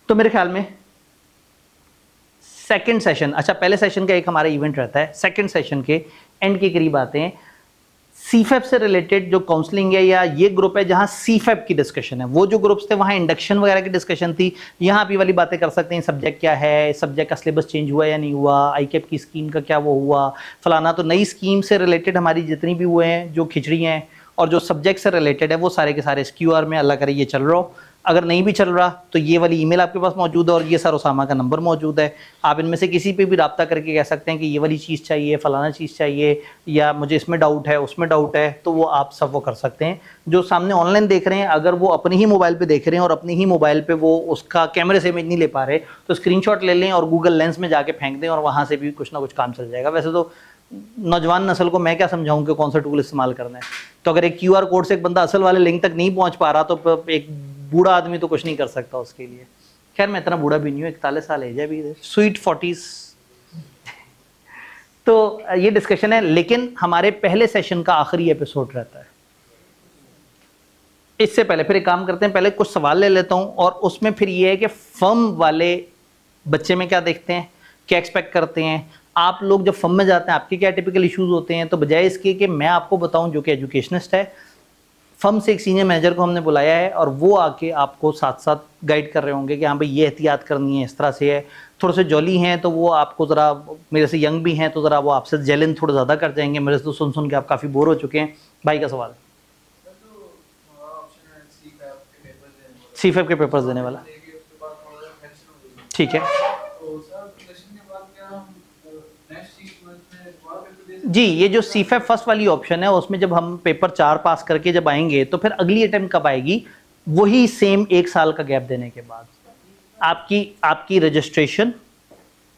तो मेरे ख्याल में सेकंड सेशन, अच्छा पहले सेशन का एक हमारा इवेंट रहता है, सेकंड सेशन के एंड के करीब आते हैं। सीफेप से रिलेटेड जो काउंसलिंग है या ये ग्रुप है जहां सीफेप की डिस्कशन है, वो जो ग्रुप्स थे वहां इंडक्शन वगैरह की डिस्कशन थी, यहाँ आप ये वाली बातें कर सकते हैं, सब्जेक्ट क्या है, सब्जेक्ट का सिलेबस चेंज हुआ या नहीं हुआ, आईकेप की स्कीम का क्या वो हुआ फलाना। तो नई स्कीम से रिलेटेड हमारी जितनी भी हुए हैं जो खिचड़ी हैं और जो सब्जेक्ट से रिलेटेड है वो सारे के सारे SQR में अल्लाह करे ये चल रहा हो। अगर नहीं भी चल रहा तो ये वाली ईमेल आपके पास मौजूद है और ये सर उसामा का नंबर मौजूद है, आप इनमें से किसी पे भी रब्ता करके कह सकते हैं कि ये वाली चीज़ चाहिए, फलाना चीज़ चाहिए, या मुझे इसमें डाउट है उसमें डाउट है, तो वो आप सब वो कर सकते हैं। जो सामने ऑनलाइन देख रहे हैं अगर वो अपने ही मोबाइल पे देख रहे हैं और अपने ही मोबाइल पे वो उसका कैमरे से इमेज नहीं ले पा रहे तो स्क्रीनशॉट ले लें और गूगल लेंस में जाके फेंक दें और वहाँ से भी कुछ ना कुछ काम चल जाएगा। वैसे तो नौजवान नस्ल को मैं क्या समझाऊं कि कौन सा टूल इस्तेमाल करना है, तो अगर एक QR कोड से एक बंदा असल वाले लिंक तक नहीं पहुंच पा रहा तो एक बूढ़ा आदमी तो कुछ नहीं कर सकता उसके लिए। खैर मैं इतना बूढ़ा भी नहीं हूँ, 41 साल एज है अभी, स्वीट 40s। तो ये डिस्कशन है, लेकिन हमारे पहले सेशन का आखिरी एपिसोड रहता है। इससे पहले फिर एक काम करते हैं, पहले कुछ सवाल ले लेता हूँ और उसमें फिर ये है कि फर्म वाले बच्चे में क्या देखते हैं, क्या एक्सपेक्ट करते हैं, आप लोग जब फर्म में जाते हैं आपके क्या टिपिकल इश्यूज होते हैं। तो बजाय इसके कि मैं आपको बताऊं जो कि एजुकेशनिस्ट है, फर्म से एक सीनियर मैनेजर को हमने बुलाया है और वो आके आपको साथ साथ गाइड कर रहे होंगे कि हाँ भाई ये एहतियात करनी है, इस तरह से है। थोड़े से जॉली हैं तो वो आपको ज़रा, मेरे से यंग भी हैं तो ज़रा वो आपसे जेलन थोड़ा ज़्यादा कर जाएंगे, मेरे से तो सुन सुन के आप काफ़ी बोर हो चुके हैं। भाई का सवाल, सीफेप के पेपर्स देने वाला, ठीक है जी। ये जो सीफेप फर्स्ट वाली ऑप्शन है उसमें जब हम पेपर 4 पास करके जब आएंगे तो फिर अगली अटेम्प्ट कब आएगी, वही सेम 1 साल का गैप देने के बाद, आपकी रजिस्ट्रेशन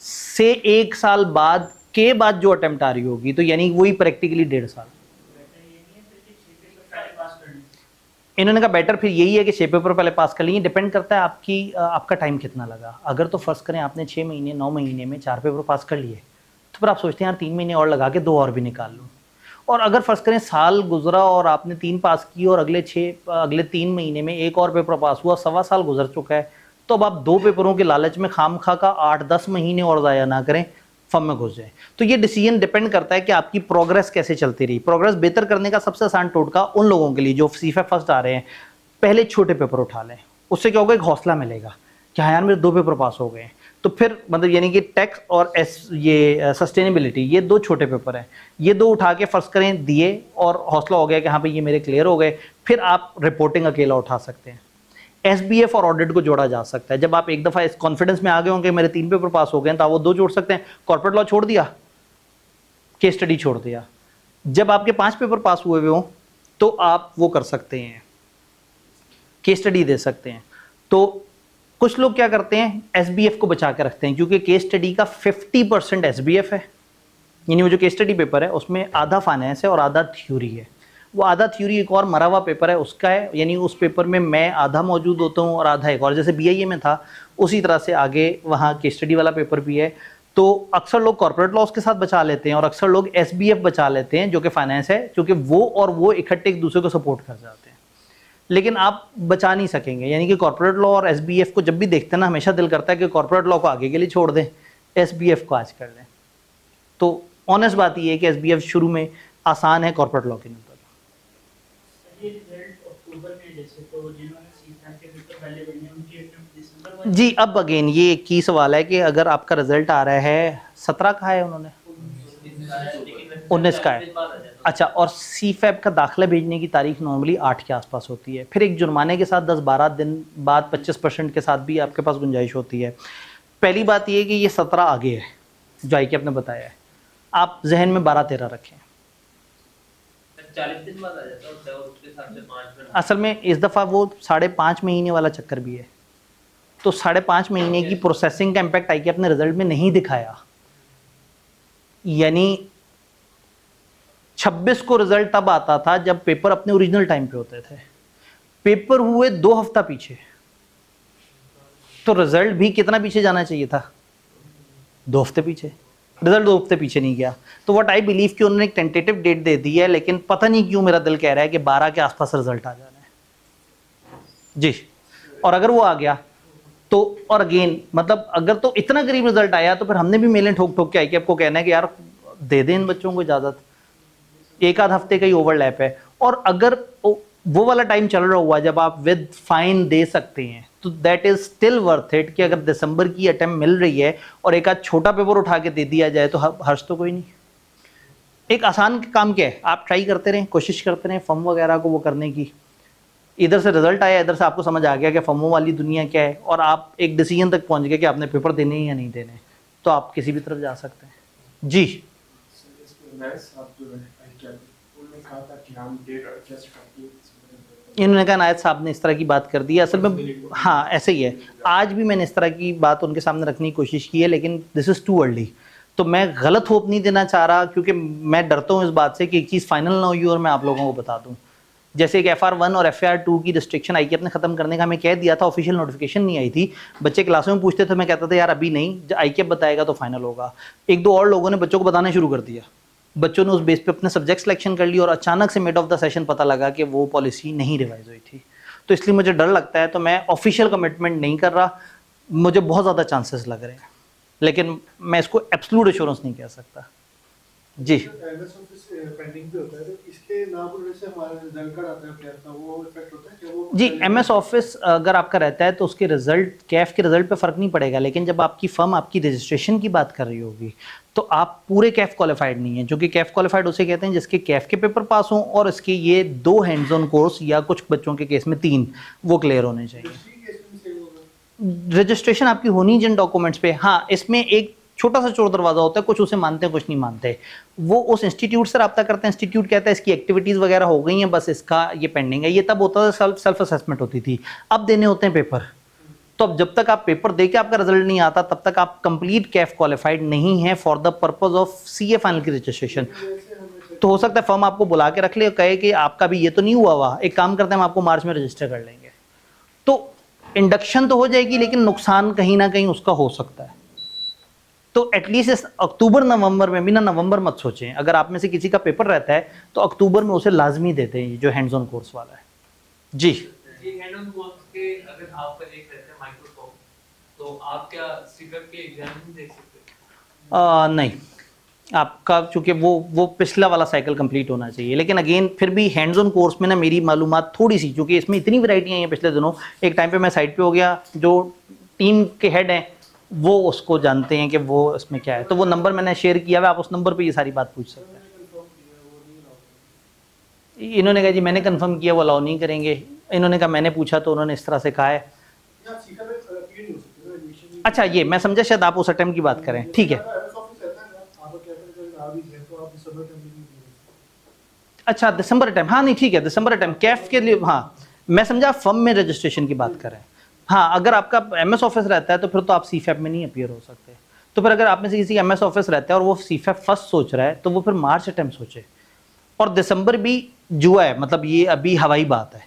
से 1 साल बाद के बाद जो अटेम्प्ट आ रही होगी, तो यानी वही प्रैक्टिकली 1.5 साल। इन्होंने कहा बेटर फिर यही है कि 6 पेपर पहले पास कर लीजिए। डिपेंड करता है आपका टाइम कितना लगा। अगर तो फर्स्ट करें आपने 6 महीने 9 महीने में 4 पेपर पास कर लिए तो फिर आप सोचते हैं यार 3 महीने और लगा के 2 और भी निकाल लूँ। और अगर फर्स्ट करें साल गुजरा और आपने 3 पास की और अगले 3 महीने में 1 और पेपर पास हुआ, 1.25 साल गुजर चुका है, तो अब आप 2 पेपरों के लालच में खामखा का 8-10 महीने और ज़ाया ना करें, फर्म में घुस जाए। तो ये डिसीजन डिपेंड करता है कि आपकी प्रोग्रेस कैसे चलती रही। प्रोग्रेस बेहतर करने का सबसे आसान टोटका उन लोगों के लिए जो सीफेप फर्स्ट आ रहे हैं, पहले छोटे पेपर उठा लें। उससे क्या होगा, एक हौसला मिलेगा कि हाँ यार मेरे 2 पेपर पास हो गए हैं। तो फिर मतलब यानी कि टैक्स और ये सस्टेनेबिलिटी, ये 2 छोटे पेपर हैं, ये 2 उठा के फर्स्ट करें, दिए और हौसला हो गया कि हाँ भाई ये मेरे क्लियर हो गए। फिर आप रिपोर्टिंग अकेला उठा सकते हैं। SBF और ऑडिट को जोड़ा जा सकता है। जब आप एक दफ़ा इस कॉन्फिडेंस में आ गए होंगे मेरे 3 पेपर पास हो गए हैं, तो आप वो 2 जोड़ सकते हैं। कॉर्पोरेट लॉ छोड़ दिया, केस स्टडी छोड़ दिया। जब आपके 5 पेपर पास हुए हुए हों तो आप वो कर सकते हैं, केस स्टडी दे सकते हैं। तो कुछ लोग क्या करते हैं, SBF को बचा के रखते हैं, क्योंकि केस स्टडी का 50% SBF है, यानी वो जो केस स्टडी पेपर है उसमें आधा फाइनेंस है और आधा थ्योरी है। वो आधा थ्योरी एक और मरा हुआ पेपर है उसका है, यानी उस पेपर में मैं आधा मौजूद होता हूँ और आधा एक और, जैसे BIA में था उसी तरह से आगे वहाँ केस स्टडी वाला पेपर भी है। तो अक्सर लोग कॉर्पोरेट लॉस के साथ बचा लेते हैं और अक्सर लोग SBF बचा लेते हैं जो कि फाइनेंस है, क्योंकि वो और वो इकट्ठे एक दूसरे को सपोर्ट कर जाते हैं। लेकिन आप बचा नहीं सकेंगे, यानी कि कॉर्पोरेट लॉ और SBF को जब भी देखते हैं ना, हमेशा दिल करता है कि कॉर्पोरेट लॉ को आगे के लिए छोड़ दें, SBF को आज कर दें। तो ऑनेस्ट बात ये है कि SBF शुरू में आसान है कॉर्पोरेट लॉ के नंबर। जी अब अगेन ये एक ही सवाल है कि अगर आपका रिजल्ट आ रहा है 17 का है, उन्होंने 19 का है, अच्छा, और सीफेप का दाखिला भेजने की तारीख नॉर्मली 8 के आसपास होती है। फिर एक जुर्माने के साथ 10-12 दिन बाद 25% के साथ भी आपके पास गुंजाइश होती है। पहली बात ये है कि ये 17 आगे है जो आईके आपने बताया है, आप जहन में 12-13 रखें। 40 दिन बाद आ जाता है और उसके हिसाब से 5 मिनट। असल में इस दफ़ा वो 5.5 महीने वाला चक्कर भी है, तो 5.5 महीने की प्रोसेसिंग का इम्पैक्ट आईके अपने रिजल्ट में नहीं दिखाया। यानी 26 को रिजल्ट तब आता था जब पेपर अपने ओरिजिनल टाइम पे होते थे, पेपर हुए 2 हफ्ता पीछे, तो रिजल्ट भी कितना पीछे जाना चाहिए था, 2 हफ्ते पीछे। रिजल्ट 2 हफ्ते पीछे नहीं गया। तो व्हाट आई बिलीव कि उन्होंने एक टेंटेटिव डेट दे दी है, लेकिन पता नहीं क्यों मेरा दिल कह रहा है कि 12 के आसपास रिजल्ट आ जाना है जी। और अगर वो आ गया तो और अगेन मतलब अगर तो इतना गरीब रिजल्ट आया तो फिर हमने भी मेलें ठोक ठोक के आई कि आपको कहना है कि यार दे दें इन बच्चों को इजाज़त, एक आध हफ्ते का ही ओवरलैप है। और अगर वो वाला टाइम चल रहा हुआ जब आप विद फाइन दे सकते हैं तो that is still worth it कि अगर दिसंबर की अटेम्प्ट मिल रही है और एक आध छोटा पेपर उठा के दे दिया जाए तो हर्ष तो कोई नहीं। एक आसान काम क्या है, आप ट्राई करते रहें, कोशिश करते रहें फॉर्म वगैरह को वो करने की। इधर से रिजल्ट आया, इधर से आपको समझ आ गया कि फॉर्मों वाली दुनिया क्या है और आप एक डिसीजन तक पहुंच गए कि आपने पेपर देने हैं या नहीं देने, तो आप किसी भी तरफ जा सकते हैं। जी इन्होंने कहा नायद साहब ने इस तरह की बात कर दी, असल में हाँ ऐसे ही है। आज भी मैंने इस तरह की बात उनके सामने रखने की कोशिश की है, लेकिन दिस इज़ टू अर्ली। तो मैं गलत होप नहीं देना चाह रहा, क्योंकि मैं डरता हूँ इस बात से कि एक चीज़ फाइनल ना हुई और मैं आप लोगों को बता दूँ। जैसे एक FR1 और FR2 की रिस्ट्रिक्शन ICAP ने खत्म करने का हमें कह दिया था, ऑफिशियल नोटिफिकेशन नहीं आई थी। बच्चे क्लासों में पूछते थे, मैं कहता था यार अभी नहीं, जब ICAP बताएगा तो फाइनल होगा। एक दो और लोगों ने बच्चों को बताना शुरू कर दिया, बच्चों ने उस बेस पे अपने सब्जेक्ट सिलेक्शन कर ली और अचानक से मिड ऑफ द सेशन पता लगा कि वो पॉलिसी नहीं रिवाइज हुई थी। तो इसलिए मुझे डर लगता है, तो मैं ऑफिशियल कमिटमेंट नहीं कर रहा, मुझे बहुत ज़्यादा चांसेस लग रहे हैं, लेकिन मैं इसको एब्सोल्यूट एश्योरेंस नहीं कह सकता। जी पेंडिंग भी होता है, तो इसके ना होने से हमारा रिजल्ट कार्ड आता है कैफ का, वो इफेक्ट होता है क्या? वो जी MS ऑफिस अगर आपका रहता है तो उसके रिजल्ट कैफ के रिजल्ट पे फ़र्क नहीं पड़ेगा, लेकिन जब आपकी फर्म आपकी रजिस्ट्रेशन की बात कर रही होगी तो आप पूरे कैफ क्वालिफाइड नहीं है, जो कि कैफ क्वालिफाइड उसे कहते हैं जिसके कैफ के पेपर पास हों और इसके ये 2 हैंड्स ऑन कोर्स या कुछ बच्चों के केस में 3 वो क्लियर होने चाहिए। रजिस्ट्रेशन आपकी होनी जिन डॉक्यूमेंट्स पे, हाँ इसमें एक छोटा सा चोर दरवाजा होता है, कुछ उसे मानते हैं कुछ नहीं मानते, वो उस इंस्टीट्यूट से रब्ता करते हैं। इंस्टीट्यूट कहता है इसकी एक्टिविटीज़ वगैरह हो गई हैं, बस इसका ये पेंडिंग है। ये तब होता था सेल्फ असेसमेंट होती थी, अब देने होते हैं पेपर। तो अब जब तक आप पेपर दे के आपका रिजल्ट नहीं आता तब तक आप कंप्लीट कैफ क्वालिफाइड नहीं है for the purpose of CA final की रजिस्ट्रेशन। तो हो सकता है फर्म आपको बुला के रख ले और कहे कि आपका भी ये तो नहीं हुआ हुआ, एक काम करते हैं हम आपको मार्च में रजिस्टर कर लेंगे। तो इंडक्शन तो हो जाएगी, लेकिन नुकसान कहीं ना कहीं उसका हो सकता है। तो एटलीस्ट इस अक्टूबर नवंबर में भी ना, नवंबर मत सोचें, अगर आप में से किसी का पेपर रहता है तो अक्टूबर में उसे लाजमी देते हैं जो हैंड्स ऑन कोर्स वाला है। जी ये हैंड ऑन कोर्स के अगर आपका एक रहता है माइक्रोसॉफ्ट, तो आप क्या सीफेप के एग्जाम नहीं दे सकते? नहीं, आपका चूंकि वो पिछला वाला साइकिल कंप्लीट होना चाहिए, लेकिन अगेन फिर भी हैंड्स ऑन कोर्स में ना मेरी मालूमात थोड़ी सी, क्योंकि इसमें इतनी वैरायटियाँ हैं पिछले दिनों, एक टाइम पे मैं साइट पे हो गया, जो टीम के हेड हैं वो उसको जानते हैं कि वो इसमें क्या है, तो वो नंबर मैंने शेयर किया है, आप उस नंबर पे ये सारी बात पूछ सकते हैं। इन्होंने कहा जी मैंने कंफर्म किया, वो अलाउ नहीं करेंगे। इन्होंने कहा मैंने पूछा तो उन्होंने इस तरह से कहा है। अच्छा ये मैं समझा, शायद आप उस अटेम्प्ट की बात करें, ठीक है। अच्छा दिसंबर अटेम्प्ट, हाँ नहीं ठीक है, दिसंबर अटेम्प्ट कैफ के लिए, हाँ मैं समझा फर्म में रजिस्ट्रेशन की बात करें। हाँ अगर आपका MS ऑफिस रहता है तो फिर तो आप CFAP में नहीं अपीयर हो सकते। तो फिर अगर आप में से किसी MS ऑफिस रहता है और वो CFAP फर्स्ट सोच रहा है तो वो फिर मार्च अटेम्प्ट सोचे, और दिसंबर भी जुआ है, मतलब ये अभी हवाई बात है।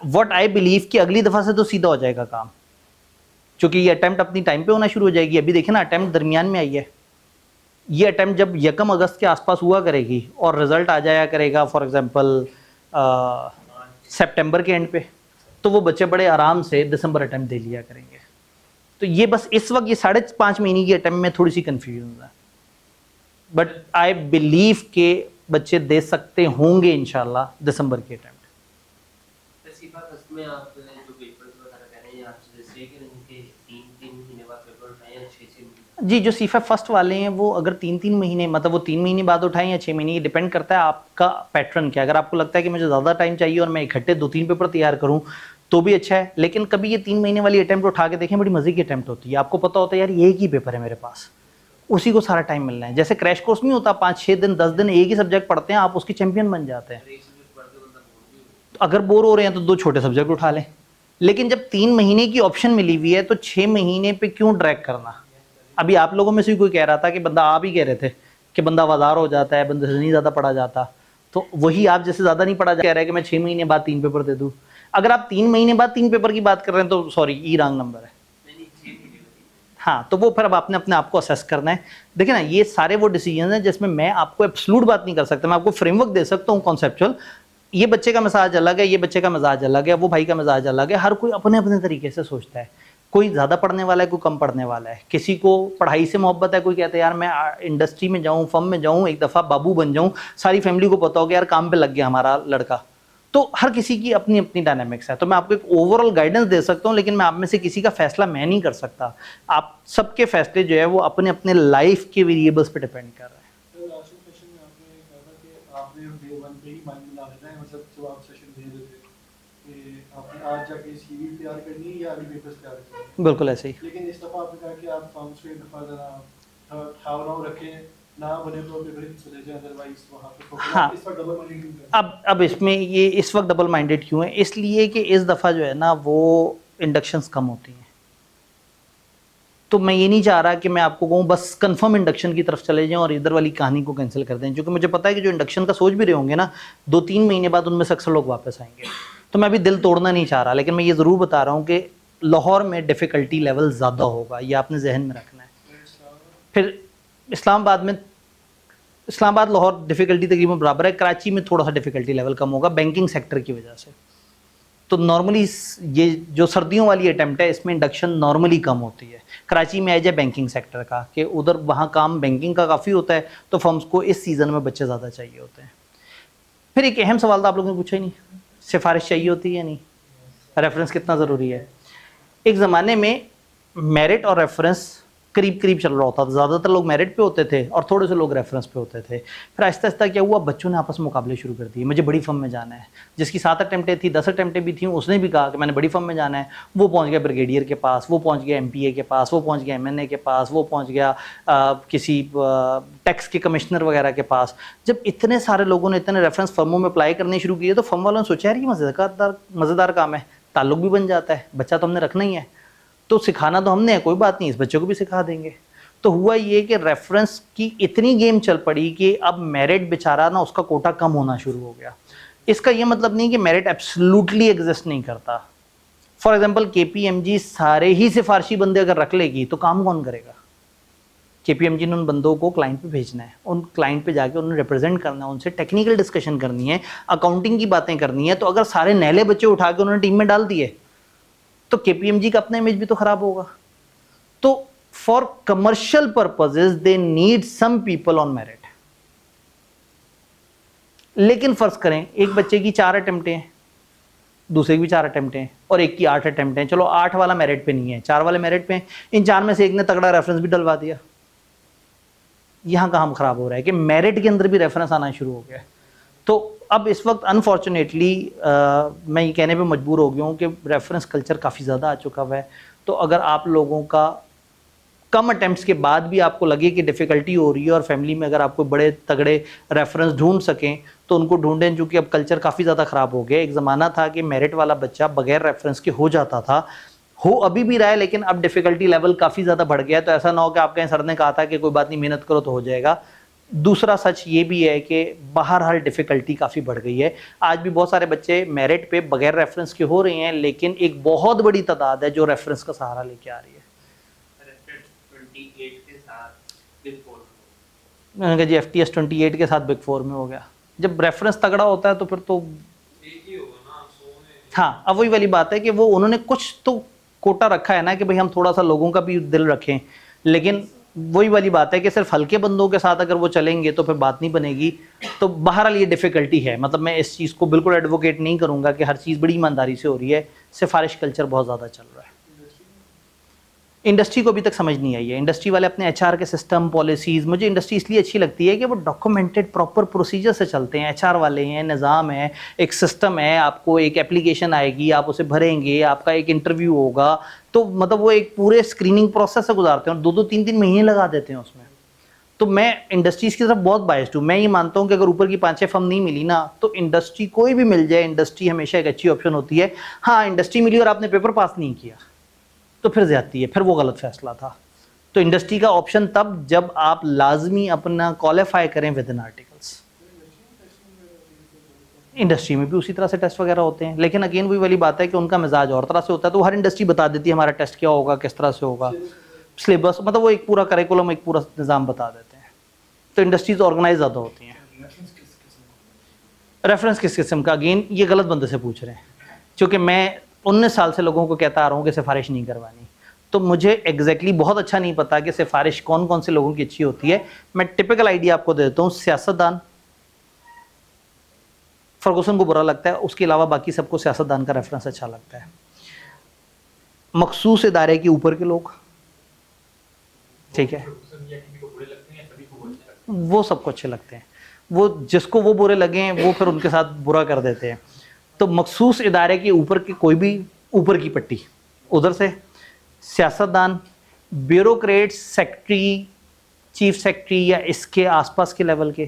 व्हाट आई बिलीव कि अगली दफ़ा से तो सीधा हो जाएगा काम, क्योंकि ये अटेम्प्ट अपनी टाइम पे होना शुरू हो जाएगी। अभी देखिए ना अटेम्प्ट दरमियान में आई है, ये अटेम्प्ट जब 1 अगस्त के आसपास हुआ करेगी और रिजल्ट आ जाया करेगा फॉर एग्जांपल सितंबर के एंड पे, तो वो बच्चे बड़े आराम से दिसंबर अटेम्प्ट दे लिया करेंगे। तो ये बस इस वक्त ये 5.5 महीने की अटेम्प्ट में थोड़ी सी कन्फ्यूजन है, बट आई बिलीव के बच्चे दे सकते होंगे इंशाल्लाह दिसंबर के अटेम्प्ट। सीफा फर्स्ट में आप जो पेपर्स वगैरह कह रहे हैं आप सजेस्ट करेंगे कि 3 महीने बाद पेपर उठाएं या 6 महीने? जी जो CFA फर्स्ट वाले हैं वो अगर 3 महीने, मतलब वो 3 महीने बाद उठाएं या 6 महीने, ये डिपेंड करता है आपका पैटर्न क्या। अगर आपको लगता है कि मुझे ज़्यादा टाइम चाहिए और मैं इकट्ठे 2-3 पेपर तैयार करूं तो भी अच्छा है, लेकिन कभी ये 3 महीने वाली अटेम्प्ट उठा के देखें, बड़ी मजे की अटेम्प्ट होती है। आपको पता होता है यार ये एक ही पेपर है मेरे पास, उसी को सारा टाइम मिलना है। जैसे क्रैश कोर्स नहीं होता, 5-6 दिन 10 दिन एक ही सब्जेक्ट पढ़ते हैं, आप उसके चैंपियन बन जाते हैं। अगर बोर हो रहे हैं तो 2 छोटे सब्जेक्ट उठा लें, लेकिन जब 3 महीने की ऑप्शन मिली हुई है तो 6 महीने पे क्यों ड्रैग करना। अभी आप लोगों में से कोई कह रहा था कि बंदा, आप ही कह रहे थे कि बंदा आवाज़ार हो जाता है, बंदे से नहीं ज़्यादा पढ़ा जाता, तो वही आप जैसे ज़्यादा नहीं पढ़ा जा कह रहे हैं कि मैं 6 महीने बाद 3 पेपर दे दूँ। अगर आप 3 महीने बाद 3 पेपर की बात कर रहे हैं तो सॉरी ई रॉन्ग नंबर है। हाँ तो वो फिर अब आपने अपने आप को असेस करना है। देखिए ना ये सारे वो डिसीजन हैं जिसमें मैं आपको एब्सोल्यूट बात नहीं कर सकता, मैं आपको फ्रेमवर्क दे सकता हूँ कॉन्सेप्चुअल। ये बच्चे का मिजाज अलग है, ये बच्चे का मिजाज अलग है, वो भाई का मिजाज अलग है, हर कोई अपने अपने तरीके से सोचता है। कोई ज़्यादा पढ़ने वाला है, कोई कम पढ़ने वाला है, किसी को पढ़ाई से मोहब्बत है, कोई कहता है यार मैं इंडस्ट्री में जाऊँ, फर्म में जाऊँ, एक दफ़ा बाबू बन जाऊँ, सारी फैमिली को पता हो कि यार काम पे लग गया हमारा लड़का। तो हर किसी की अपनी अपनी डायनामिक्स है। तो मैं आपको एक ओवरऑल गाइडेंस दे सकता हूँ, लेकिन मैं आप में से किसी का फैसला मैं नहीं कर सकता। आप सबके फैसले जो है वो अपने अपने लाइफ के वेरिएबल्स पे डिपेंड कर रहे हैं। लास्ट क्वेश्चन में आपने कहा था कि आपने डे वन पे ही माइंड बना लेना है, मतलब जब आप सेशन दे रहे थे कि आपने आज जाके सीवी तैयार करनी है या अभी पेपर्स तैयार करनी है। बिल्कुल ऐसे ही। लेकिन इस दफ़ा आपने कहा कि आप फॉर्म्स को एक दफ़ा ज़रा ठाव रखें, ना बने तो पेपर ही चले जाए, अदरवाइज वहाँ पे फोकस हाँ। इस वक्त डबल माइंडेड क्यों करना? अब इसमें ये इस वक्त डबल माइंडेड क्यों है? इसलिए कि इस दफ़ा जो है ना वो इंडक्शंस कम होती हैं। तो मैं ये नहीं चाह रहा कि मैं आपको कहूँ बस कंफर्म इंडक्शन की तरफ चले जाएं और इधर वाली कहानी को कैंसिल कर दें, क्योंकि मुझे पता है कि जो इंडक्शन का सोच भी रहे होंगे ना, 2-3 महीने बाद उनमें से अक्सर लोग वापस आएंगे। तो मैं अभी दिल तोड़ना नहीं चाह रहा, लेकिन मैं ये ज़रूर बता रहा हूँ कि लाहौर में डिफ़िकल्टी लेवल ज़्यादा होगा, ये आपने जहन में रखना है। फिर इस्लामाबाद लाहौर डिफ़िकल्टी तकरीबन बराबर है। कराची में थोड़ा सा डिफ़िकल्टी लेवल कम होगा बैंकिंग सेक्टर की वजह से। तो नॉर्मली ये जो सर्दियों वाली अटैम्प्ट है इसमें इंडक्शन नॉर्मली कम होती है। कराची में एज ए बैंकिंग सेक्टर का कि उधर वहाँ काम बैंकिंग का काफ़ी होता है, तो फर्म्स को इस सीज़न में बच्चे ज़्यादा चाहिए होते हैं। फिर एक अहम सवाल तो आप लोगों ने पूछा ही नहीं, सिफारिश चाहिए होती है या नहीं, रेफरेंस कितना ज़रूरी है। एक ज़माने में मेरिट और रेफरेंस करीब करीब चल रहा होता था, ज़्यादातर लोग मेरिट पे होते थे और थोड़े से लोग रेफरेंस पे होते थे। फिर आहिस्ता आहिस्ता क्या हुआ, बच्चों ने आपस में मुकाबले शुरू कर दिए, मुझे बड़ी फर्म में जाना है। जिसकी 7 अटैम्प्टें थी, 10 अटैम्प्टें भी थी, उसने भी कहा कि मैंने बड़ी फर्म में जाना है। वो पहुंच गया ब्रिगेडियर के पास, वो पहुंच गया MPA के पास, वो पहुंच गया MNA के पास, वो पहुंच गया किसी टैक्स के कमिश्नर वगैरह के पास। जब इतने सारे लोगों ने इतने रेफरेंस फर्मों में अप्लाई करने शुरू किए तो फर्म वालों ने सोचा यार ये मज़ेदार काम है, ताल्लुक भी बन जाता है, बच्चा तो हमने रखना ही है, तो सिखाना तो हमने है, कोई बात नहीं, इस बच्चे को भी सिखा देंगे। तो हुआ ये कि रेफरेंस की इतनी गेम चल पड़ी कि अब मेरिट बेचारा ना उसका कोटा कम होना शुरू हो गया। इसका ये मतलब नहीं कि मेरिट एब्सोल्युटली एग्जिस्ट नहीं करता। फॉर एग्जांपल KPMG सारे ही सिफारशी बंदे अगर रख लेगी तो काम कौन करेगा? KPMG ने उन बंदों को क्लाइंट पे भेजना है, उन क्लाइंट पे जाके उन्हें रिप्रेजेंट करना है, उनसे टेक्निकल डिस्कशन करनी है, अकाउंटिंग की बातें करनी है। तो अगर सारे नैले बच्चे उठा के उन्होंने टीम में डाल दिए तो KPMG का अपना इमेज भी तो खराब होगा। तो for commercial purposes they need some people on merit। लेकिन फर्ज करें एक बच्चे की 4 अटेम्प्टें हैं, दूसरे की भी 4 अटेम्प्टें हैं और एक की 8 अटेम्प्टें हैं। चलो 8 वाला मेरिट पे नहीं है, 4 वाले मेरिट पे हैं। इन 4 में से एक ने तगड़ा रेफरेंस भी डलवा दिया। यहां काम खराब हो रहा है कि मेरिट के अंदर भी रेफरेंस आना शुरू हो गया है। तो अब इस वक्त अनफॉर्चुनेटली मैं ये कहने पे मजबूर हो गया हूँ कि रेफरेंस कल्चर काफ़ी ज़्यादा आ चुका हुआ है। तो अगर आप लोगों का कम अटेम्प्ट्स के बाद भी आपको लगे कि डिफ़िकल्टी हो रही है और फैमिली में अगर आपको बड़े तगड़े रेफरेंस ढूंढ सकें तो उनको ढूंढें, क्योंकि अब कल्चर काफ़ी ज़्यादा ख़राब हो गया। एक ज़माना था कि मेरिट वाला बच्चा बगैर रेफरेंस के हो जाता था, हो अभी भी रहा है, लेकिन अब डिफ़िकल्टी लेवल काफ़ी ज़्यादा बढ़ गया है। तो ऐसा ना हो कि आपके सर ने कहा था कि कोई बात नहीं, मेहनत करो तो हो जाएगा। दूसरा सच ये भी है कि बहरहाल डिफ़िकल्टी काफ़ी बढ़ गई है। आज भी बहुत सारे बच्चे मेरिट पे बगैर रेफरेंस के हो रहे हैं, लेकिन एक बहुत बड़ी तादाद है जो रेफरेंस का सहारा लेके आ रही है। मैंने कहा जी FTS 28 के साथ बिग 4 में हो गया। जब रेफरेंस तगड़ा होता है तो फिर तो एक ही होगा ना, हाँ, अब वही वाली बात है कि वो उन्होंने कुछ तो कोटा रखा है ना कि भाई हम थोड़ा सा लोगों का भी दिल रखें, लेकिन वही वाली बात है कि सिर्फ हल्के बंदों के साथ अगर वो चलेंगे तो फिर बात नहीं बनेगी। तो बहरहाल ये डिफ़िकल्टी है। मतलब मैं इस चीज़ को बिल्कुल एडवोकेट नहीं करूँगा कि हर चीज़ बड़ी ईमानदारी से हो रही है। सिफारिश कल्चर बहुत ज़्यादा चल रहा है। इंडस्ट्री को अभी तक समझ नहीं आई है। इंडस्ट्री वाले अपने HR के सिस्टम पॉलिसीज़, मुझे इंडस्ट्री इसलिए अच्छी लगती है कि वो डॉक्यूमेंटेड प्रॉपर प्रोसीजर से चलते हैं। HR वाले हैं, निज़ाम है, एक सिस्टम है, आपको एक एप्लीकेशन आएगी, आप उसे भरेंगे, आपका एक इंटरव्यू होगा। तो मतलब वो एक पूरे स्क्रीनिंग प्रोसेस से गुजारते हैं और 2-2 3-3 महीने लगा देते हैं उसमें। तो मैं इंडस्ट्रीज़ की तरफ बहुत बायस्ड हूँ। मैं ये मानता हूँ कि अगर ऊपर की 5-6 फर्म नहीं मिली ना तो इंडस्ट्री कोई भी मिल जाए, इंडस्ट्री हमेशा एक अच्छी ऑप्शन होती है। हाँ, इंडस्ट्री मिली और आपने पेपर पास नहीं किया तो फिर ज़्यादती है, फिर वो गलत फैसला था। तो इंडस्ट्री का ऑप्शन तब जब आप लाजमी अपना क्वालिफाई करें विद इन आर्टिकल्स। इंडस्ट्री में भी उसी तरह से टेस्ट वगैरह होते हैं, लेकिन अगेन वही वाली बात है कि उनका मिजाज और तरह से होता है। तो हर इंडस्ट्री बता देती है हमारा टेस्ट क्या होगा, किस तरह से होगा, सिलेबस, मतलब वो एक पूरा करिकुलम, एक पूरा निज़ाम बता देते हैं। तो इंडस्ट्रीज ऑर्गेनाइज ज़्यादा होती हैं। रेफरेंस किस किस्म का, अगेन ये गलत बंदे से पूछ रहे हैं, क्योंकि मैं 19 साल से लोगों को कहता आ रहा हूँ कि सिफारिश नहीं करवानी। तो मुझे एग्जैक्टली बहुत अच्छा नहीं पता कि सिफारिश कौन कौन से लोगों की अच्छी होती है। मैं टिपिकल आइडिया आपको दे देता हूँ। सियासतदान, फर्गूसन को बुरा लगता है, उसके अलावा बाकी सबको सियासतदान का रेफरेंस अच्छा लगता है। मखसूस इदारे के ऊपर के लोग, ठीक है, वो सबको अच्छे लगते हैं। वो जिसको वो बुरे लगे वो फिर उनके साथ बुरा कर देते हैं। तो मखसूस इदारे के ऊपर की कोई भी ऊपर की पट्टी, उधर से सियासतदान, ब्यूरोक्रेट्स, सेक्रेटरी, चीफ सेक्रेटरी या इसके आसपास के लेवल के,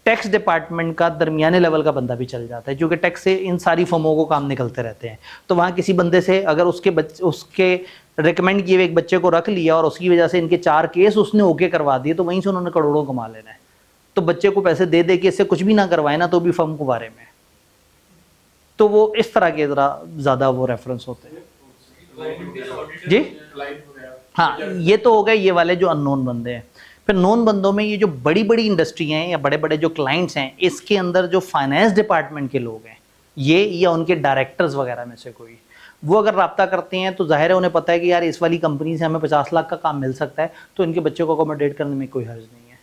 टैक्स डिपार्टमेंट का दरमियाने लेवल का बंदा भी चल जाता है, क्योंकि टैक्स से इन सारी फर्मों को काम निकलते रहते हैं। तो वहाँ किसी बंदे से अगर उसके रिकमेंड किए हुए एक बच्चे को रख लिया और उसकी वजह से इनके 4 केस उसने ओके करवा दिए, तो वहीं से उन्होंने करोड़ों कमा लेना है। तो बच्चे को पैसे दे दे के इससे कुछ भी ना करवाए ना, तो भी फर्म को बारे में, तो वो इस तरह के ज़्यादा वो रेफरेंस होते हैं जी। हाँ, ये तो हो गए ये वाले जो अननोन बंदे हैं। फिर नोन बंदों में ये जो बड़ी बड़ी इंडस्ट्री हैं या बड़े बड़े जो क्लाइंट्स हैं, इसके अंदर जो फाइनेंस डिपार्टमेंट के लोग हैं ये, या उनके डायरेक्टर्स वगैरह में से कोई, वो अगर रब्ता करते हैं तो जाहिर है उन्हें पता है कि यार इस वाली कंपनी से हमें 50 लाख का काम मिल सकता है, तो इनके बच्चे को अकोमोडेट करने में कोई हर्ज नहीं है।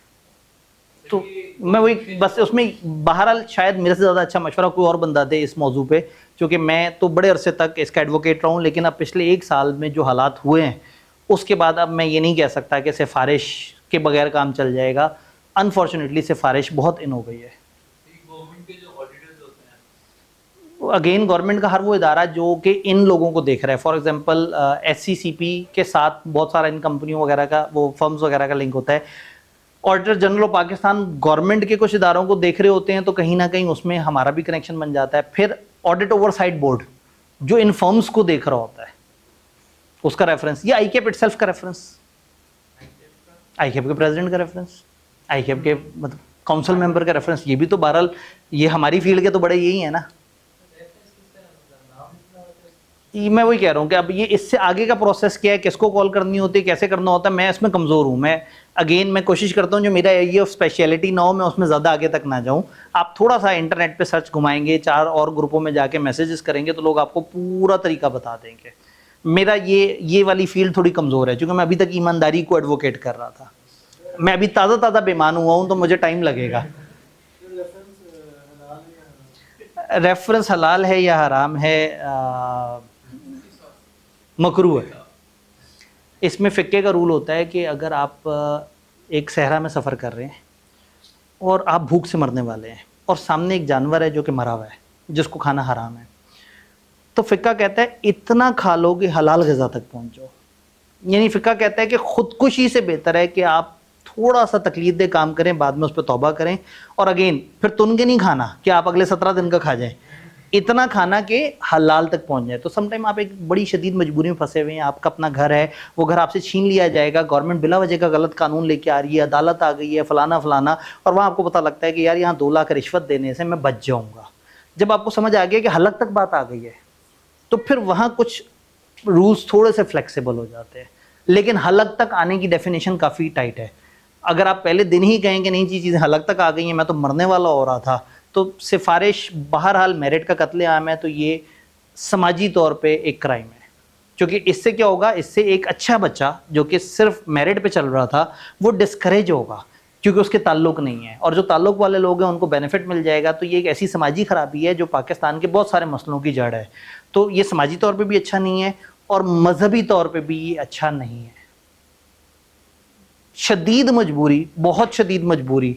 तो मैं वही बस उसमें बहरहाल शायद मेरे से ज़्यादा अच्छा मशवरा कोई और बंदा दे इस मौजू पे, क्योंकि मैं तो बड़े अरसे तक इसका एडवोकेट रहा हूँ, लेकिन अब पिछले 1 साल में जो हालात हुए हैं उसके बाद अब मैं ये नहीं कह सकता कि सिफारिश के बगैर काम चल जाएगा। अनफॉर्चुनेटली सिफारिश बहुत इन हो गई है। गवर्नमेंट के जो ऑडिटर्स होते हैं, अगेन गवर्नमेंट का हर वो इदारा जो कि इन लोगों को देख रहा है, फॉर एग्जांपल SCCP के साथ बहुत सारा इन कंपनियों वगैरह का, वो फर्म्स वगैरह का लिंक होता है। Auditor general of Pakistan government के कुछ इदारों को देख रहे होते हैं, तो कहीं ना कहीं उसमें हमारा भी कनेक्शन बन जाता है। फिर ऑडिट ओवरसाइट बोर्ड जो इन फर्म्स को देख रहा होता है, उसका रेफरेंस, या ICAP इटसेल्फ का रेफरेंस, ICAP के प्रेसिडेंट का रेफरेंस, ICAP के मतलब काउंसिल मेंबर का रेफरेंस, ये भी तो बहरहाल ये हमारी फील्ड के तो बड़े यही है ना। मैं वही कह रहा हूँ कि अब ये इससे आगे का प्रोसेस क्या है, किसको कॉल करनी होती है, कैसे करना होता है, मैं इसमें कमज़ोर हूँ। मैं कोशिश करता हूँ जो मेरा एरिया ऑफ स्पेशलिटी ना हो, मैं उसमें ज़्यादा आगे तक ना जाऊँ। आप थोड़ा सा इंटरनेट पे सर्च घुमाएंगे, 4 और ग्रुपों में जाके मैसेजेस करेंगे, तो लोग आपको पूरा तरीका बता देंगे। मेरा ये वाली फील्ड थोड़ी कमज़ोर है, क्योंकि मैं अभी तक ईमानदारी को एडवोकेट कर रहा था। मैं अभी ताज़ा बेईमान हुआ हूँ, तो मुझे टाइम लगेगा। रेफरेंस हलाल है या हराम है, मकरूह है। इसमें फ़िक्के का रूल होता है कि अगर आप एक सहरा में सफ़र कर रहे हैं और आप भूख से मरने वाले हैं और सामने एक जानवर है जो कि मरा हुआ है, जिसको खाना हराम है, तो फ़िक्का कहता है इतना खा लो कि हलाल ग़िज़ा तक पहुँचो। यानी फ़िक्का कहता है कि ख़ुदकुशी से बेहतर है कि आप थोड़ा सा तकलीफ दे काम करें, बाद में उस पर तौबा करें, और अगेन फिर तुन के नहीं खाना कि आप अगले 17 दिन का खा जाएं, इतना खाना कि हलाल तक पहुंच जाए। तो समटाइम आप एक बड़ी शदीद मजबूरी में फंसे हुए हैं, आपका अपना घर है, वो घर आपसे छीन लिया जाएगा, गवर्नमेंट बिला वजह का गलत कानून लेके आ रही है, अदालत आ गई है, फलाना फलाना, और वहाँ आपको पता लगता है कि यार यहाँ 2 लाख रिश्वत देने से मैं बच जाऊँगा। जब आपको समझ आ गया कि हलक तक बात आ गई है, तो फिर वहाँ कुछ रूल्स थोड़े से फ्लेक्सिबल हो जाते हैं, लेकिन हलक तक आने की डेफिनेशन काफ़ी टाइट है। अगर आप पहले दिन ही कहें कि नहीं चीज़ें हलक तक आ गई हैं, मैं तो मरने वाला हो रहा था, तो सिफारिश बहरहाल मेरिट का कत्लेआम है, तो ये समाजी तौर पे एक क्राइम है। क्योंकि इससे क्या होगा, इससे एक अच्छा बच्चा जो कि सिर्फ मेरिट पे चल रहा था वो डिस्करेज होगा, क्योंकि उसके ताल्लुक नहीं है, और जो ताल्लुक वाले लोग हैं उनको बेनिफिट मिल जाएगा। तो ये एक ऐसी समाजी खराबी है जो पाकिस्तान के बहुत सारे मसलों की जड़ है। तो ये समाजी तौर पे भी अच्छा नहीं है और मजहबी तौर पे भी ये अच्छा नहीं है। शदीद मजबूरी, बहुत शदीद मजबूरी